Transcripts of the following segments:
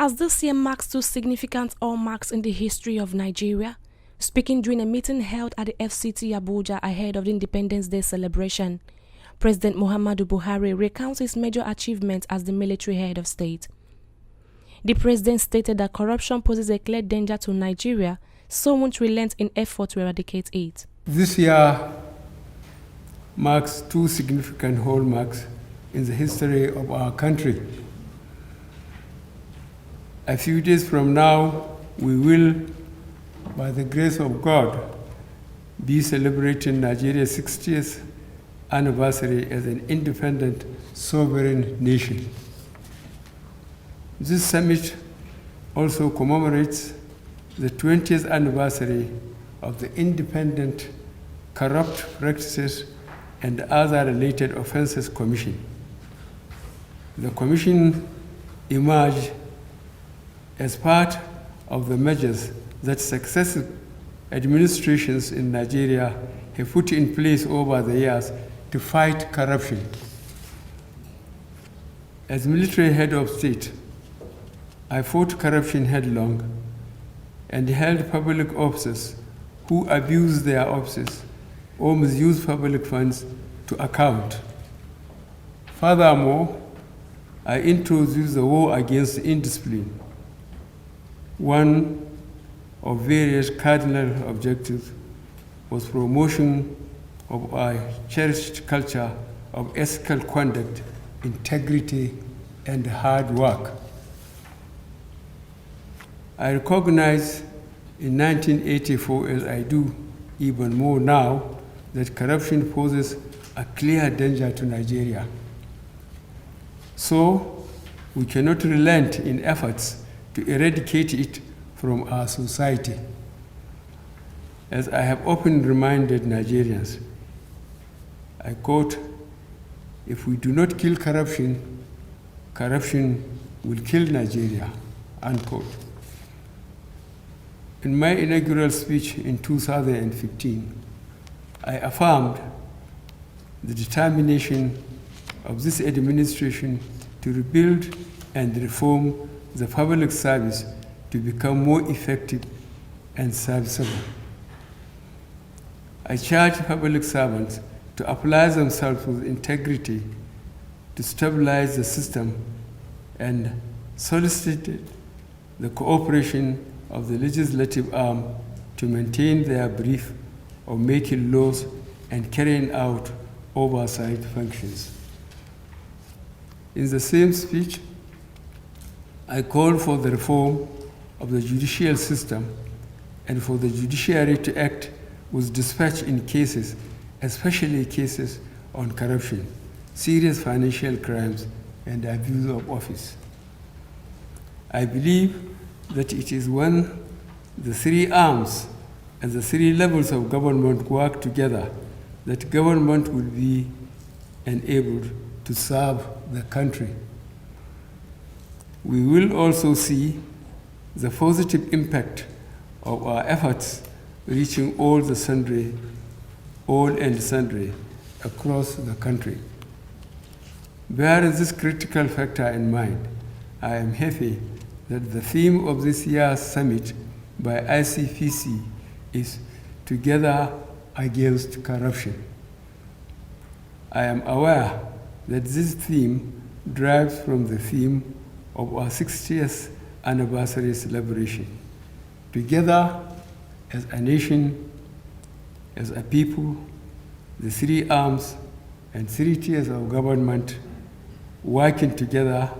As this year marks two significant hallmarks in the history of Nigeria, speaking during a meeting held at the FCT Abuja ahead of the Independence Day celebration, President Muhammadu Buahri recounts his major achievements as the military head of state. The president stated that corruption poses a clear danger to Nigeria, so won't relent in effort to eradicate it. This year marks two significant hallmarks in the history of our country. A few days from now, we will, by the grace of God, be celebrating Nigeria's 60th anniversary as an independent, sovereign nation. This summit also commemorates the 20th anniversary of the Independent Corrupt Practices and Other Related Offences Commission. The commission emerged as part of the measures that successive administrations in Nigeria have put in place over the years to fight corruption. As military head of state, I fought corruption headlong and held public officers who abused their offices or misused public funds to account. Furthermore, I introduced the war against indiscipline, one of various cardinal objectives was promotion of our cherished culture of ethical conduct, integrity, and hard work. I recognize in 1984, as I do even more now, that corruption poses a clear danger to Nigeria. So we cannot relent in efforts to eradicate it from our society. As I have often reminded Nigerians, I quote, "If we do not kill corruption, corruption will kill Nigeria," unquote. In my inaugural speech in 2015, I affirmed the determination of this administration to rebuild and reform the public service to become more effective and serviceable. I charge public servants to apply themselves with integrity to stabilize the system and solicited the cooperation of the legislative arm to maintain their brief of making laws and carrying out oversight functions. In the same speech, I called for the reform of the judicial system and for the judiciary to act with dispatch in cases, especially cases on corruption, serious financial crimes, and abuse of office. I believe that it is when the three arms and the three levels of government work together that government will be enabled to serve the country. We will also see the positive impact of our efforts reaching all and sundry across the country. Bearing this critical factor in mind, I am happy that the theme of this year's summit by Icpc is Together Against Corruption. I am aware that this theme derives from the theme of our 60th anniversary celebration. Together as a nation, as a people, the three arms and three tiers of government, working together,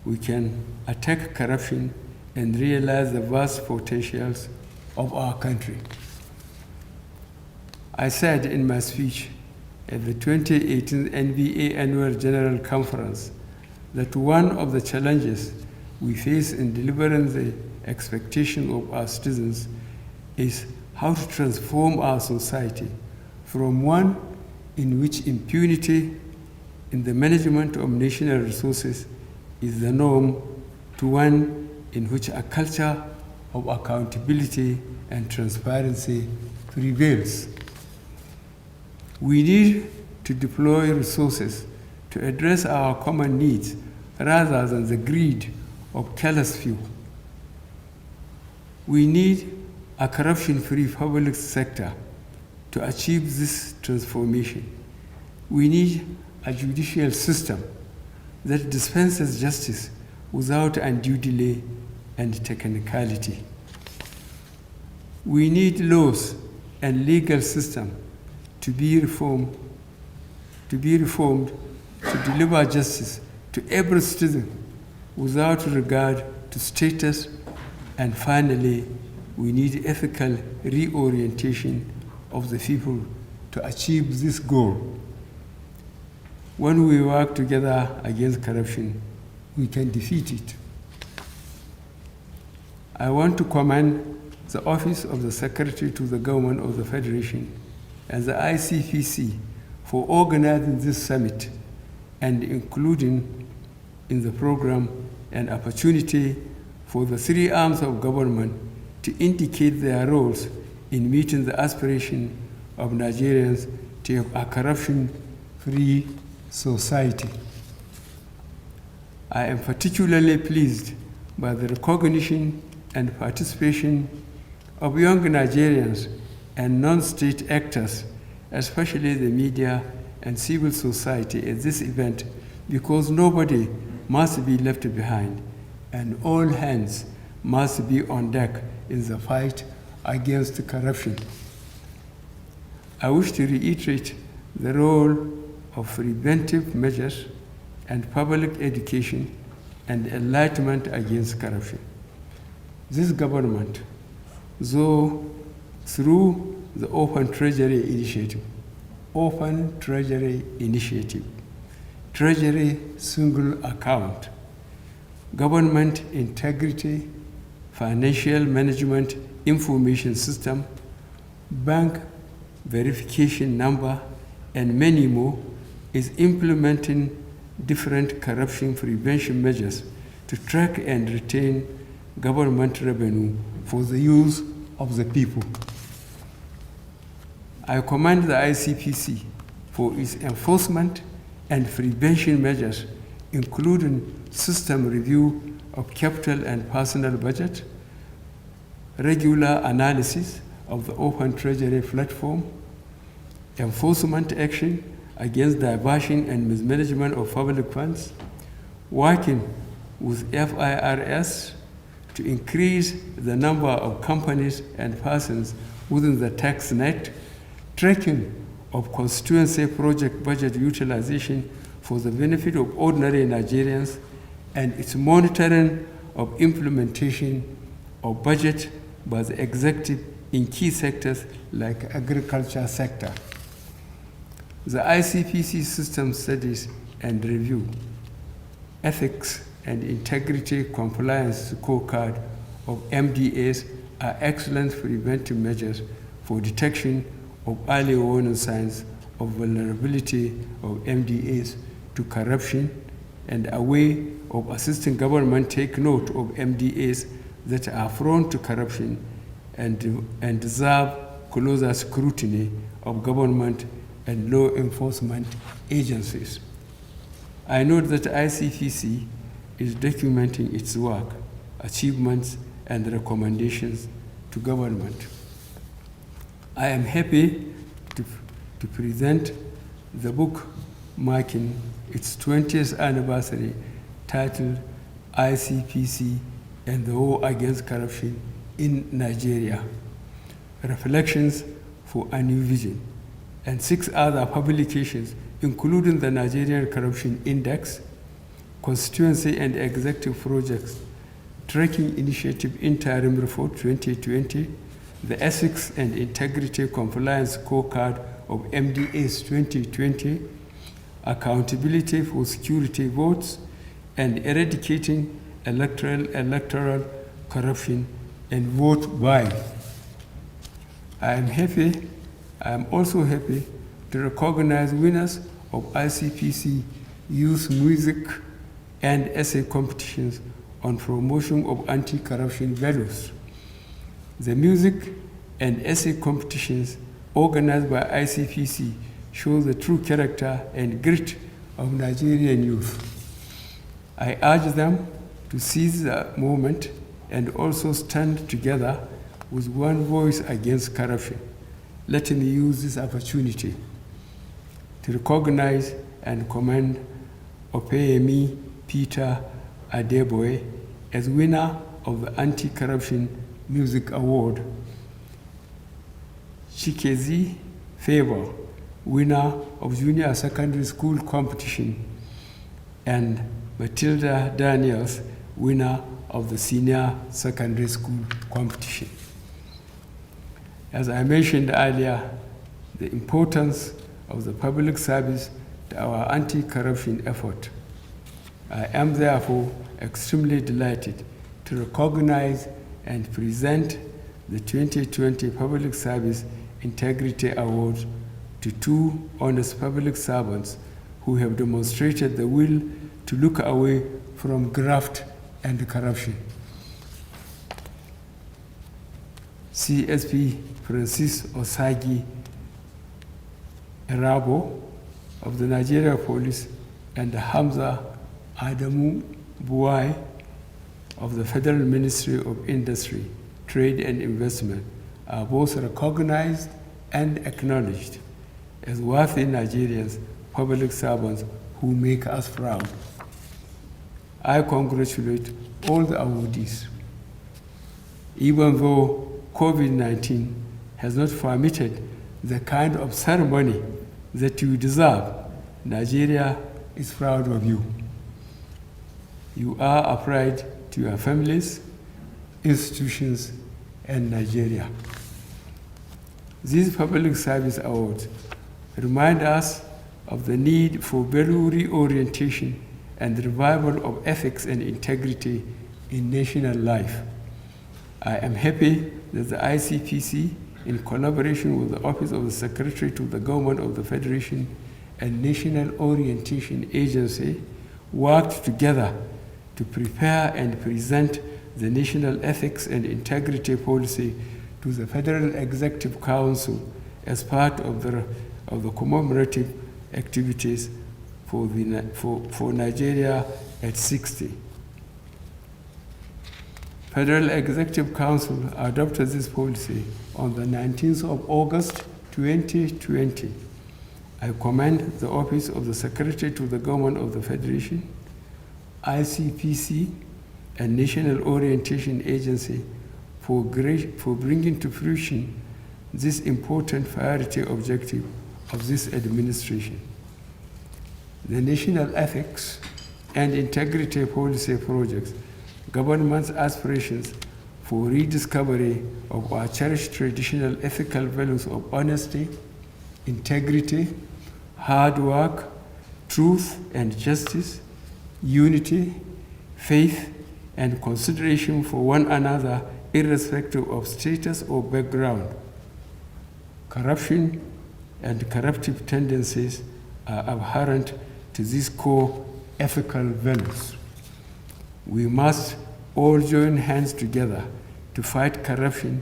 we can attack corruption and realize the vast potentials of our country. I said in my speech at the 2018 NBA Annual General Conference that one of the challenges we face in delivering the expectation of our citizens is how to transform our society from one in which impunity in the management of national resources is the norm to one in which a culture of accountability and transparency prevails. We need to deploy resources to address our common needs rather than the greed of careless few. We need a corruption-free public sector to achieve this transformation. We need a judicial system that dispenses justice without undue delay and technicality. We need laws and legal system to be reformed to deliver justice to every citizen without regard to status. And finally, we need ethical reorientation of the people to achieve this goal. When we work together against corruption, we can defeat it. I want to commend the Office of the Secretary to the Government of the Federation and the Icpc for organizing this summit and including in the program an opportunity for the three arms of government to indicate their roles in meeting the aspiration of Nigerians to have a corruption-free society. I am particularly pleased by the recognition and participation of young Nigerians and non-state actors, especially the media and civil society at this event, because nobody must be left behind and all hands must be on deck in the fight against corruption. I wish to reiterate the role of preventive measures and public education and enlightenment against corruption. This government, though through the Open Treasury Initiative, Treasury Single Account, Government Integrity, Financial Management Information System, Bank Verification Number, and many more, is implementing different corruption prevention measures to track and retain government revenue for the use of the people. I commend the Icpc for its enforcement and prevention measures, including system review of capital and personal budget, regular analysis of the Open Treasury platform, enforcement action against diversion and mismanagement of public funds, working with FIRS to increase the number of companies and persons within the tax net, tracking of constituency project budget utilization for the benefit of ordinary Nigerians, and its monitoring of implementation of budget by the executive in key sectors like agriculture sector. The Icpc system studies and review, ethics and integrity compliance scorecard of MDAs are excellent preventive measures for detection of early warning signs of vulnerability of MDAs to corruption, and a way of assisting government take note of MDAs that are prone to corruption and deserve closer scrutiny of government and law enforcement agencies. I note that Icpc is documenting its work, achievements, and recommendations to government. I am happy to present the book marking its 20th anniversary titled Icpc and the War Against Corruption in Nigeria, Reflections for a New Vision, and 6 other publications, including the Nigerian Corruption Index, Constituency and Executive Projects, Tracking Initiative Interim Report 2020, the Ethics and Integrity Compliance Scorecard of MDAs 2020, Accountability for Security Votes, and Eradicating Electoral Corruption and Vote Buying. I am also happy to recognize winners of Icpc Youth Music and Essay competitions on promotion of anti-corruption values. The music and essay competitions organized by Icpc show the true character and grit of Nigerian youth. I urge them to seize the moment and also stand together with one voice against corruption. Let me use this opportunity to recognize and commend Opeyemi Peter Adeboye as winner of the Anti-Corruption Music Award, Chikezi Favor, winner of Junior Secondary School Competition, and Matilda Daniels, winner of the Senior Secondary School Competition. As I mentioned earlier, the importance of the public service to our anti-corruption effort. I am therefore extremely delighted to recognize and present the 2020 Public Service Integrity Award to two honest public servants who have demonstrated the will to look away from graft and corruption. CSP Francis Osagi Erabo of the Nigeria Police and Hamza Adamu Buahri of the Federal Ministry of Industry, Trade and Investment are both recognized and acknowledged as worthy Nigerians, public servants who make us proud. I congratulate all the awardees. Even though COVID-19 has not permitted the kind of ceremony that you deserve, Nigeria is proud of you. You are a pride to your families, institutions, and Nigeria. These public service awards remind us of the need for value reorientation and revival of ethics and integrity in national life. I am happy that the Icpc, in collaboration with the Office of the Secretary to the Government of the Federation and National Orientation Agency, worked together to prepare and present the National Ethics and Integrity Policy to the Federal Executive Council as part of the commemorative activities for Nigeria at 60. Federal Executive Council adopted this policy on the 19th of August 2020. I commend the Office of the Secretary to the Government of the Federation, Icpc, and National Orientation Agency for bringing to fruition this important priority objective of this administration. The National Ethics and Integrity Policy Project, government's aspirations for rediscovery of our cherished traditional ethical values of honesty, integrity, hard work, truth and justice, unity, faith, and consideration for one another irrespective of status or background. Corruption and corruptive tendencies are abhorrent to these core ethical values. We must all join hands together to fight corruption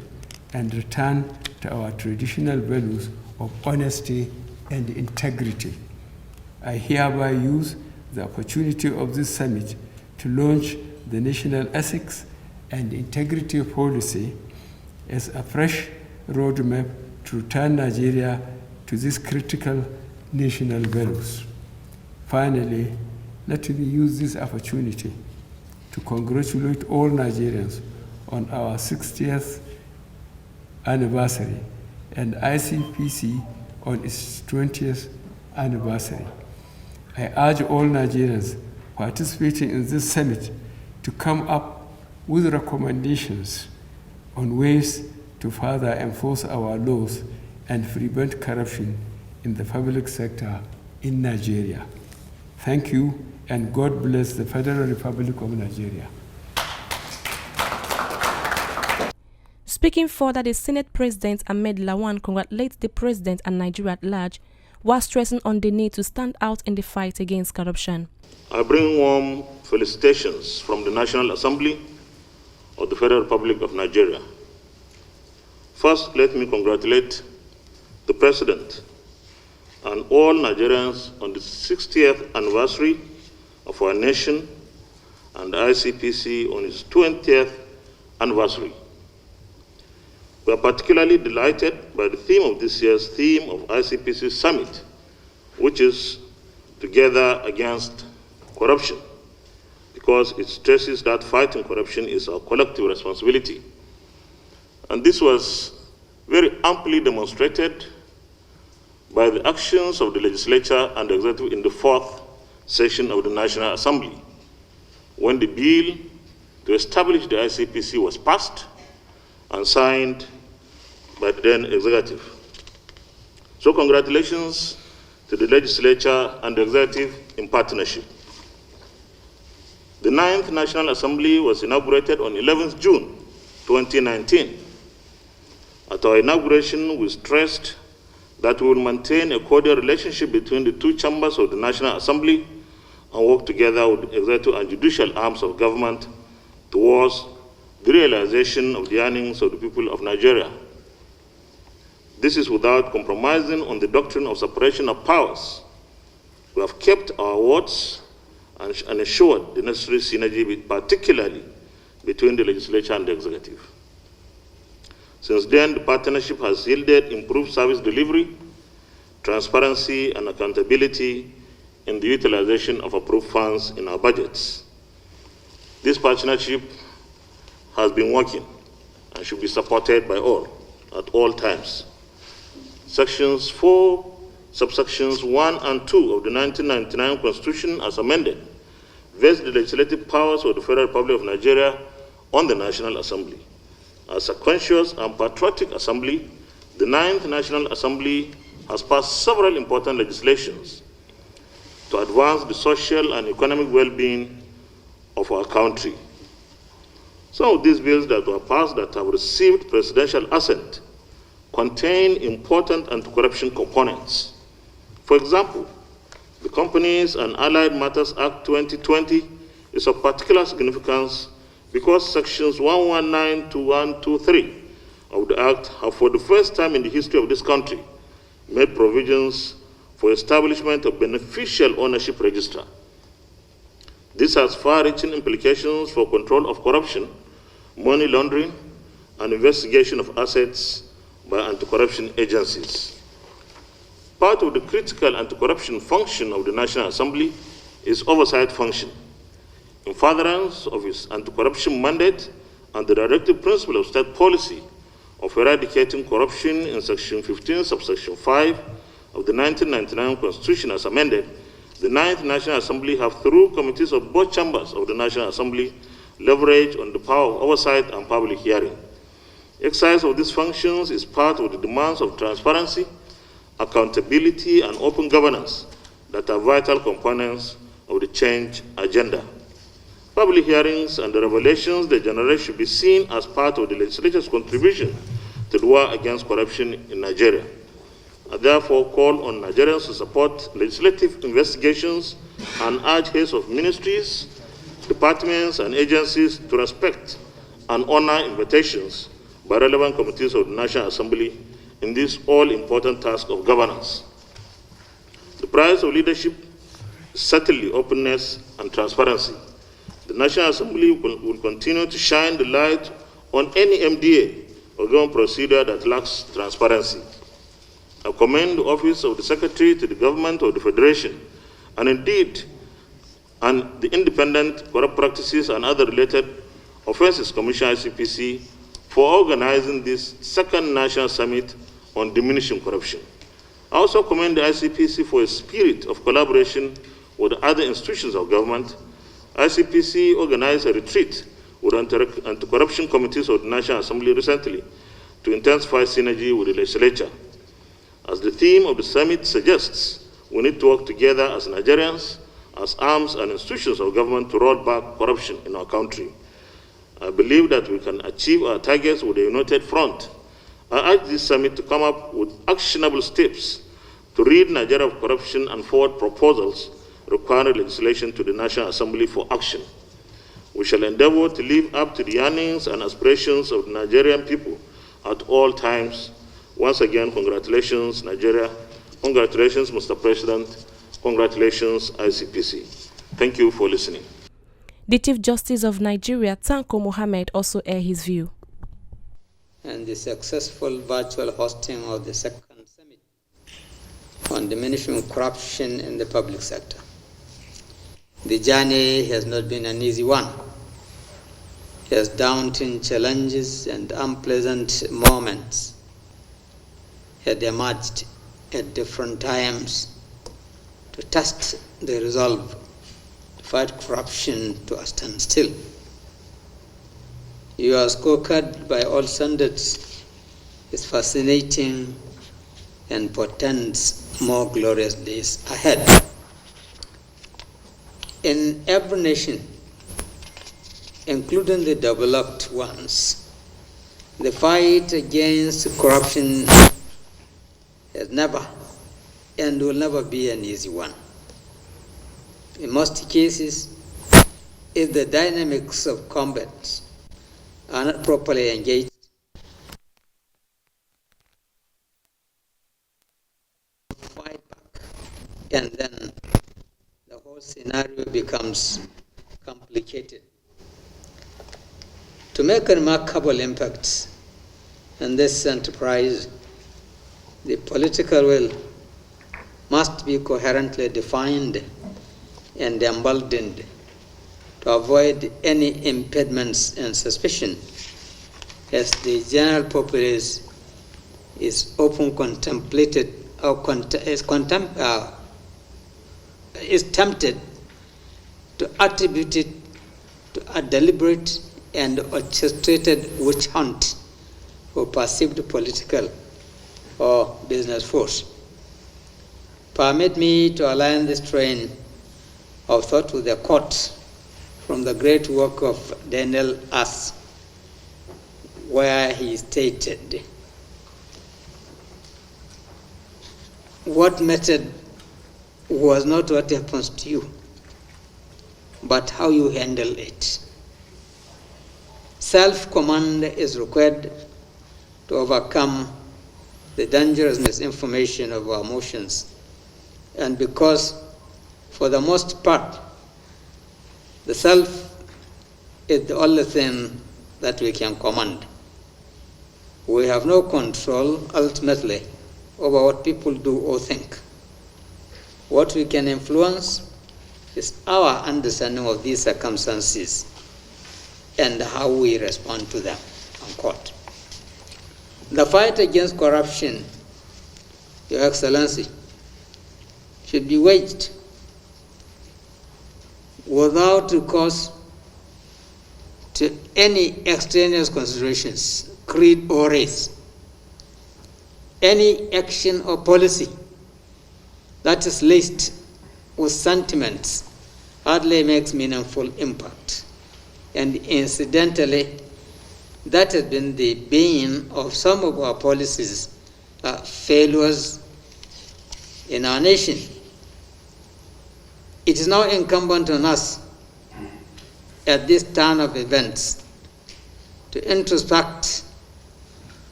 and return to our traditional values of honesty and integrity. I hereby use the opportunity of this summit to launch the National Ethics and Integrity Policy as a fresh roadmap to return Nigeria to these critical national values. Finally, let me use this opportunity to congratulate all Nigerians on our 60th anniversary and Icpc on its 20th anniversary. I urge all Nigerians participating in this summit to come up with recommendations on ways to further enforce our laws and prevent corruption in the public sector in Nigeria. Thank you, and God bless the Federal Republic of Nigeria. Speaking further, the Senate President Ahmed Lawan congratulates the President and Nigeria at large, while stressing on the need to stand out in the fight against corruption. I bring warm felicitations from the National Assembly of the Federal Republic of Nigeria. First, let me congratulate the President and all Nigerians on the 60th anniversary of our nation and the Icpc on its 20th anniversary. We are particularly delighted by the theme of this year's theme of Icpc Summit, which is Together Against Corruption, because it stresses that fighting corruption is our collective responsibility. And this was very amply demonstrated by the actions of the legislature and the executive in the fourth session of the National Assembly, when the bill to establish the Icpc was passed and signed by the then executive. So congratulations to the legislature and the executive in partnership. The 9th National Assembly was inaugurated on 11th June 2019. At our inauguration, we stressed that we will maintain a cordial relationship between the two chambers of the National Assembly and work together with the executive and judicial arms of government towards the realization of the yearnings of the people of Nigeria. This is without compromising on the doctrine of separation of powers. We have kept our words and ensured the necessary synergy, particularly between the legislature and the executive. Since then, the partnership has yielded improved service delivery, transparency, and accountability in the utilization of approved funds in our budgets. This partnership has been working and should be supported by all at all times. Sections 4, subsections 1 and 2 of the 1999 Constitution, as amended, vest the legislative powers of the Federal Republic of Nigeria on the National Assembly. As a conscious and patriotic assembly, the 9th National Assembly has passed several important legislations to advance the social and economic well-being of our country. Some of these bills that were passed that have received presidential assent contain important anti-corruption components. For example, the Companies and Allied Matters Act 2020 is of particular significance because sections 119 to 123 of the Act have, for the first time in the history of this country, made provisions for establishment of beneficial ownership register. This has far-reaching implications for control of corruption, money laundering, and investigation of assets by anti-corruption agencies. Part of the critical anti-corruption function of the National Assembly is oversight function. In furtherance of its anti-corruption mandate and the directive principle of state policy of eradicating corruption in Section 15, subsection 5 of the 1999 Constitution as amended, the 9th National Assembly have, through committees of both chambers of the National Assembly, leveraged on the power of oversight and public hearing. Exercise of these functions is part of the demands of transparency, accountability, and open governance that are vital components of the change agenda. Public hearings and the revelations they generate should be seen as part of the legislature's contribution to the war against corruption in Nigeria. I therefore call on Nigerians to support legislative investigations and urge heads of ministries, departments, and agencies to respect and honor invitations by relevant committees of the National Assembly in this all-important task of governance. The prize of leadership is certainly openness and transparency. The National Assembly will continue to shine the light on any MDA or government procedure that lacks transparency. I commend the Office of the Secretary to the Government of the Federation, and indeed, the Independent Corrupt Practices and Other Related Offences Commission, Icpc, for organizing this second National Summit on Diminishing Corruption. I also commend the Icpc for a spirit of collaboration with other institutions of government. Icpc organized a retreat with anti-corruption committees of the National Assembly recently to intensify synergy with the legislature. As the theme of the summit suggests, we need to work together as Nigerians, as arms and institutions of government to roll back corruption in our country. I believe that we can achieve our targets with a united front. I urge this summit to come up with actionable steps to rid Nigeria of corruption and forward proposals requiring legislation to the National Assembly for action. We shall endeavor to live up to the yearnings and aspirations of the Nigerian people at all times. Once again, congratulations, Nigeria. Congratulations, Mr. President. Congratulations, Icpc. Thank you for listening. The Chief Justice of Nigeria, Tanko Mohammed, also aired his view. And the successful virtual hosting of the second summit on diminishing corruption in the public sector. The journey has not been an easy one. It has daunting challenges and unpleasant moments had emerged at different times to test the resolve to fight corruption to a standstill. Your scorecard, by all standards, is fascinating and portends more glorious days ahead. In every nation, including the developed ones, the fight against corruption has never and will never be an easy one. In most cases, if the dynamics of combat are not properly engaged, fight back, and then the whole scenario becomes complicated. To make a remarkable impact in this enterprise, the political will must be coherently defined and emboldened to avoid any impediments and suspicion, as the general populace is often contemplated or is tempted to attribute it to a deliberate and orchestrated witch hunt for perceived political or business force. Permit me to align this train of thought with the quote from the great work of Daniel As, where he stated, "What mattered was not what happens to you, but how you handle it." Self-command is required to overcome the dangerous misinformation of our emotions, and because, for the most part, the self is the only thing that we can command. We have no control, ultimately, over what people do or think. What we can influence is our understanding of these circumstances and how we respond to them, unquote. The fight against corruption, Your Excellency, should be waged without recourse to any extraneous considerations, creed or race. Any action or policy that is laced with sentiments hardly makes meaningful impact. And incidentally, that has been the bane of some of our policies, failures in our nation. It is now incumbent on us at this turn of events to introspect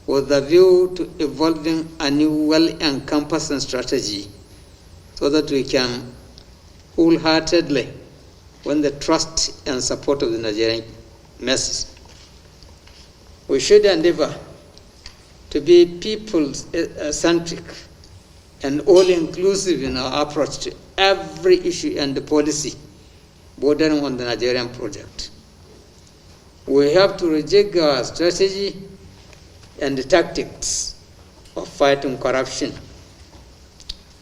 with a view to evolving a new well-encompassing strategy so that we can wholeheartedly win the trust and support of the Nigerian masses. We should endeavor to be people-centric and all-inclusive in our approach to every issue and policy bordering on the Nigerian project. We have to rejig our strategy and the tactics of fighting corruption.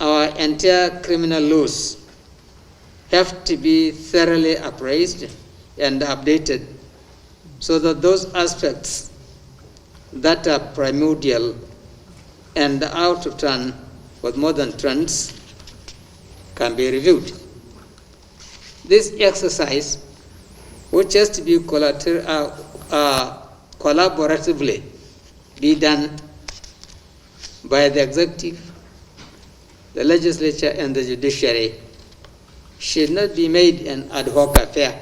Our entire criminal laws have to be thoroughly appraised and updated so that those aspects that are primordial and out of turn with modern trends can be reviewed. This exercise, which has to be collaboratively be done by the executive, the legislature, and the judiciary, should not be made an ad hoc affair.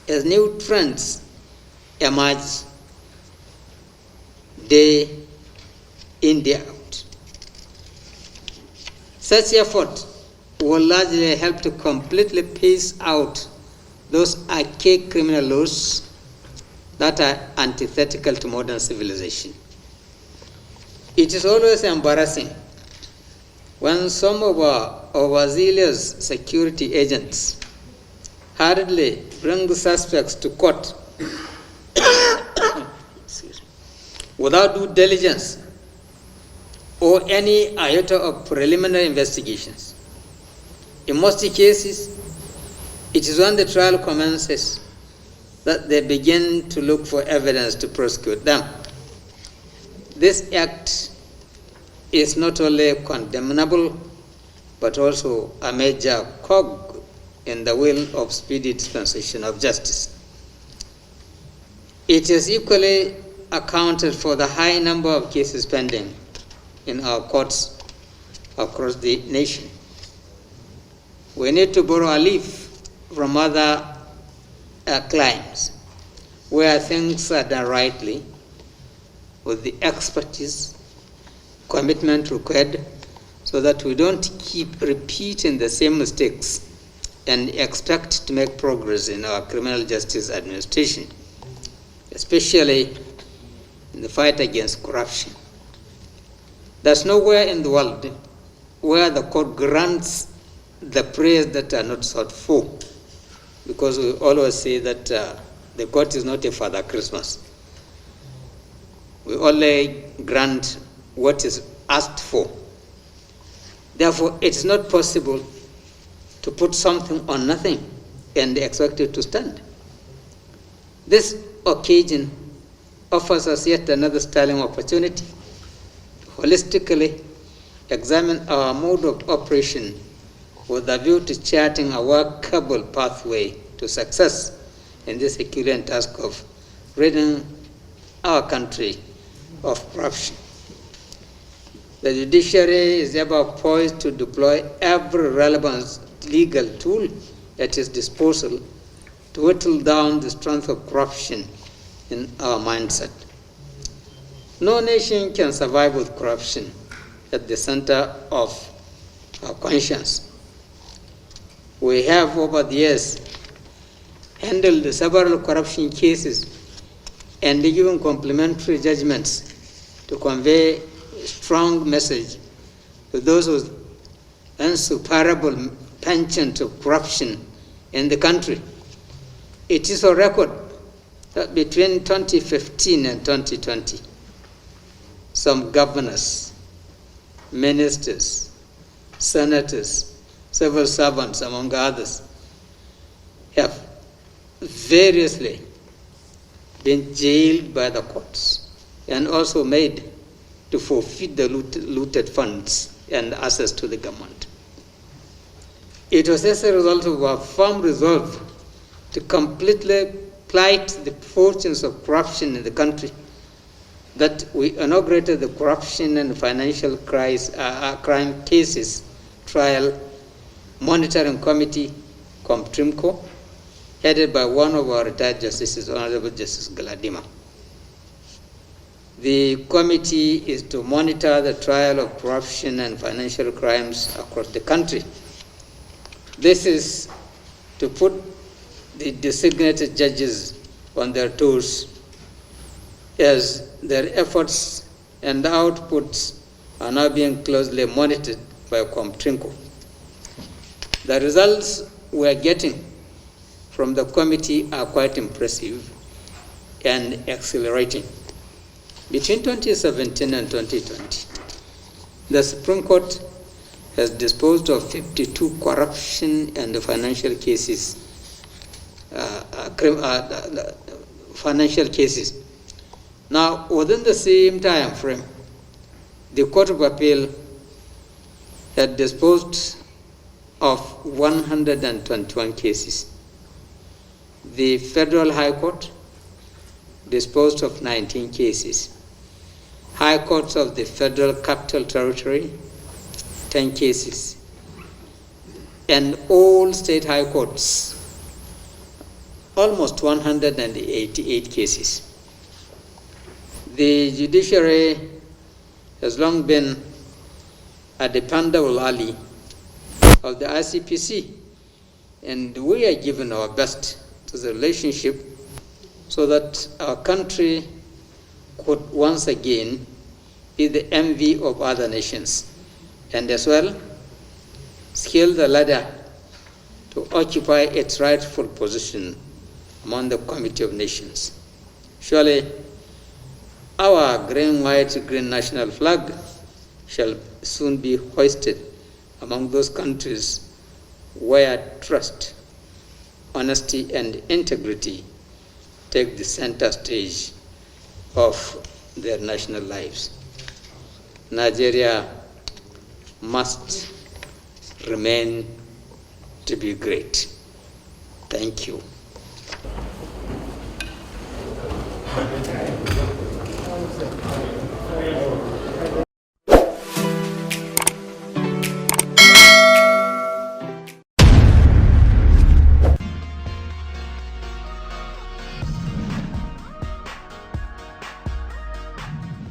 As new trends emerge day in, day out, such effort will largely help to completely phase out those archaic criminal laws that are antithetical to modern civilization. It is always embarrassing when some of our overzealous security agents hurriedly bring the suspects to court without due diligence or any iota of preliminary investigations. In most cases, it is when the trial commences that they begin to look for evidence to prosecute them. This act is not only condemnable, but also a major cog in the wheel of speedy dispensation of justice. It is equally accounted for the high number of cases pending in our courts across the nation. We need to borrow a leaf from other climes where things are done rightly with the expertise, commitment required, so that we don't keep repeating the same mistakes and expect to make progress in our criminal justice administration, especially in the fight against corruption. There's nowhere in the world where the court grants the praise that are not sought for, because we always say that the court is not a Father Christmas. We only grant what is asked for. Therefore, it is not possible to put something on nothing and expect it to stand. This occasion offers us yet another sterling opportunity to holistically examine our mode of operation with a view to charting a workable pathway to success in this Herculean task of ridding our country of corruption. The judiciary is ever poised to deploy every relevant legal tool at its disposal to whittle down the strength of corruption in our mindset. No nation can survive with corruption at the center of our conscience. We have, over the years, handled several corruption cases and given complimentary judgments to convey a strong message to those with insuperable penchant of corruption in the country. It is a record that between 2015 and 2020, some governors, ministers, senators, civil servants, among others, have variously been jailed by the courts and also made to forfeit the looted funds and access to the government. It was as a result of our firm resolve to completely plight the fortunes of corruption in the country that we inaugurated the Corruption and Financial Crime Cases Trial Monitoring Committee, COMTRIMCO, headed by one of our retired justices, Honorable Justice Galadima. The committee is to monitor the trial of corruption and financial crimes across the country. This is to put the designated judges on their toes as their efforts and outputs are now being closely monitored by COMTRIMCO. The results we are getting from the committee are quite impressive and accelerating. Between 2017 and 2020, the Supreme Court has disposed of 52 corruption and financial cases. Now, within the same time frame, the Court of Appeal had disposed of 121 cases. The Federal High Court disposed of 19 cases. High Courts of the Federal Capital Territory, 10 cases. And all state high courts, almost 188 cases. The judiciary has long been a dependable ally of the Icpc And we are giving our best to the relationship so that our country could once again be the envy of other nations, and as well scale the ladder to occupy its rightful position among the Committee of Nations. Surely, our green, white, green national flag shall soon be hoisted among those countries where trust, honesty, and integrity take the center stage of their national lives. Nigeria must remain to be great. Thank you.